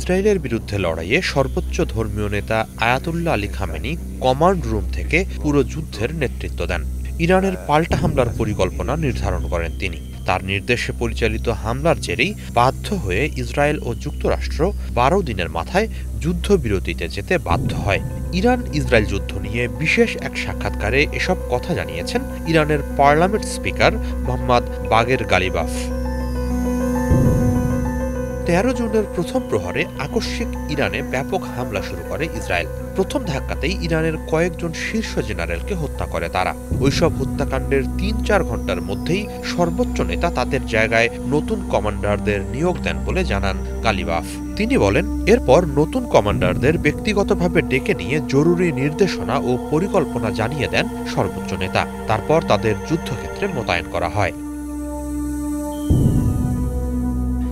ইসরায়েলের বিরুদ্ধে লড়াইয়ে সর্বোচ্চ ধর্মীয় নেতা Ayatollah Ali Khamenei command room থেকে পুরো যুদ্ধের নেতৃত্ব দেন। ইরানের পাল্টা হামলার পরিকল্পনা নির্ধারণ করেন তিনি। তার নির্দেশে পরিচালিত হামলার জেরেই বাধ্য হয়ে ইসরায়েল ও যুক্তরাষ্ট্র ১২ দিনের মাথায় যুদ্ধবিরতিতে যেতে বাধ্য হয়। ইরান ইসরায়েল যুদ্ধ নিয়ে বিশেষ এক সাক্ষাৎকারে এসব কথা জানিয়েছেন ইরানের পার্লামেন্ট স্পিকার মোহাম্মদ বাগের গালিবাফ। ১৩ জুনের প্রথম প্রহরে আকস্মিক ইরানে ব্যাপক হামলা শুরু করে ইসরায়েল। প্রথম ধাক্কাতেই ইরানের কয়েকজন শীর্ষ জেনারেলকে হত্যা করে তারা। ওইসব হত্যাকাণ্ডের ৩-৪ ঘণ্টার মধ্যেই সর্বোচ্চ নেতা তাদের জায়গায় নতুন কমান্ডারদের নিয়োগ দেন বলে জানান গালিবাফ। তিনি বলেন, এরপর নতুন কমান্ডারদের ব্যক্তিগতভাবে ডেকে নিয়ে জরুরি নির্দেশনা ও পরিকল্পনা জানিয়ে দেন সর্বোচ্চ নেতা। তারপর তাদের যুদ্ধক্ষেত্রে মোতায়েন করা হয়।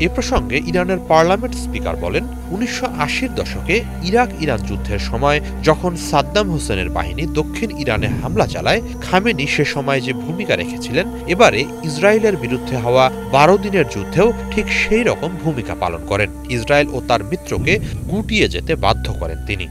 এ প্রসঙ্গে ইরানের পার্লামেন্ট স্পিকার বলেন, ১৯৮০-র দশকে ইরাক ইরান যুদ্ধের সময় যখন সাদ্দাম হোসেনের বাহিনী দক্ষিণ ইরানে হামলা চালায়, খামেনি সে সময় যে ভূমিকা রেখেছিলেন, এবারে ইসরায়েলের বিরুদ্ধে হওয়া ১২ দিনের যুদ্ধেও ঠিক সেই রকম ভূমিকা পালন করেন। ইসরায়েল ও তার মিত্রকে গুটিয়ে যেতে বাধ্য করেন তিনি।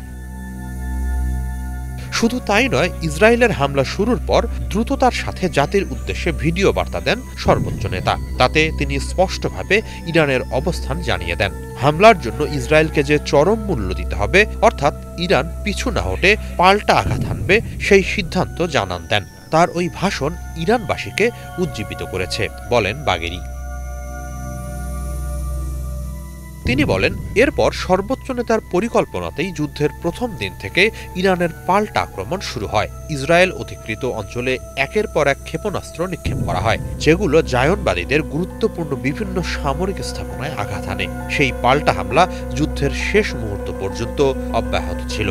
শুধু তাই নয়, ইসরায়েলের হামলা শুরুর পর দ্রুততার সাথে জাতির উদ্দেশ্যে ভিডিও বার্তা দেন সর্বোচ্চ নেতা। তাতে তিনি স্পষ্টভাবে ইরানের অবস্থান জানিয়ে দেন। হামলার জন্য ইসরায়েলকে যে চরম মূল্য দিতে হবে, অর্থাৎ ইরান পিছু না হটে পাল্টা আঘাত হানবে, সেই সিদ্ধান্ত জানান দেন। তার ওই ভাষণ ইরানবাসীকে উজ্জীবিত করেছে, বলেন বাগেরি। তিনি বলেন, এরপর সর্বোচ্চ নেতার পরিকল্পনাতেই যুদ্ধের প্রথম দিন থেকে ইরানের পাল্টা আক্রমণ শুরু হয়। ইসরায়েল অধিকৃত অঞ্চলে একের পর এক ক্ষেপণাস্ত্র নিক্ষেপ করা হয়, যেগুলো জায়নবাদীদের গুরুত্বপূর্ণ বিভিন্ন সামরিক স্থাপনায় আঘাত হানে। সেই পাল্টা হামলা যুদ্ধের শেষ মুহূর্ত পর্যন্ত অব্যাহত ছিল।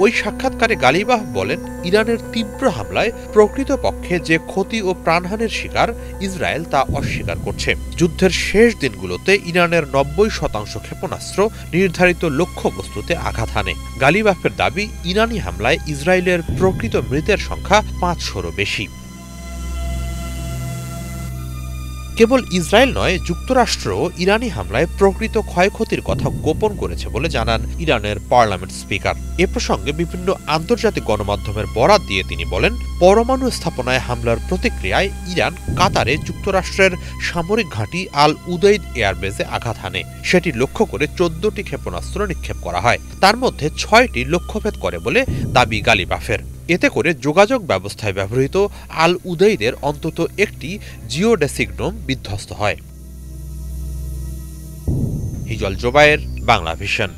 ওই সাক্ষাৎকারে গালিবাফ বলেন, ইরানের তীব্র হামলায় প্রকৃতপক্ষে যে ক্ষতি ও প্রাণহানির শিকার ইসরায়েল তা অস্বীকার করছে। যুদ্ধের শেষ দিনগুলোতে ইরানের ৯০% ক্ষেপণাস্ত্র নির্ধারিত লক্ষ্যবস্তুতে আঘাত হানে। গালিবাফের দাবি, ইরানি হামলায় ইসরায়েলের প্রকৃত মৃতের সংখ্যা ৫০০-রও বেশি। কেবল ইসরায়েল নয়, যুক্তরাষ্ট্রও ইরানি হামলায় প্রকৃত ক্ষয়ক্ষতির কথা গোপন করেছে বলে জানান ইরানের পার্লামেন্ট স্পিকার। এ প্রসঙ্গে বিভিন্ন আন্তর্জাতিক গণমাধ্যমের বরাত দিয়ে তিনি বলেন, পরমাণু স্থাপনায় হামলার প্রতিক্রিয়ায় ইরান কাতারে যুক্তরাষ্ট্রের সামরিক ঘাঁটি আল উদৈদ এয়ারবেজে আঘাত হানে। সেটি লক্ষ্য করে ১৪টি ক্ষেপণাস্ত্র নিক্ষেপ করা হয়। তার মধ্যে ৬টি লক্ষ্যভেদ করে বলে দাবি গালিবাফের। এতে করে যোগাযোগ ব্যবস্থায় ব্যবহৃত আল উদৈদের অন্তত একটি জিওডেসিগনোম বিধ্বস্ত হয়। হিজল জোবায়ের, বাংলা ভিশন।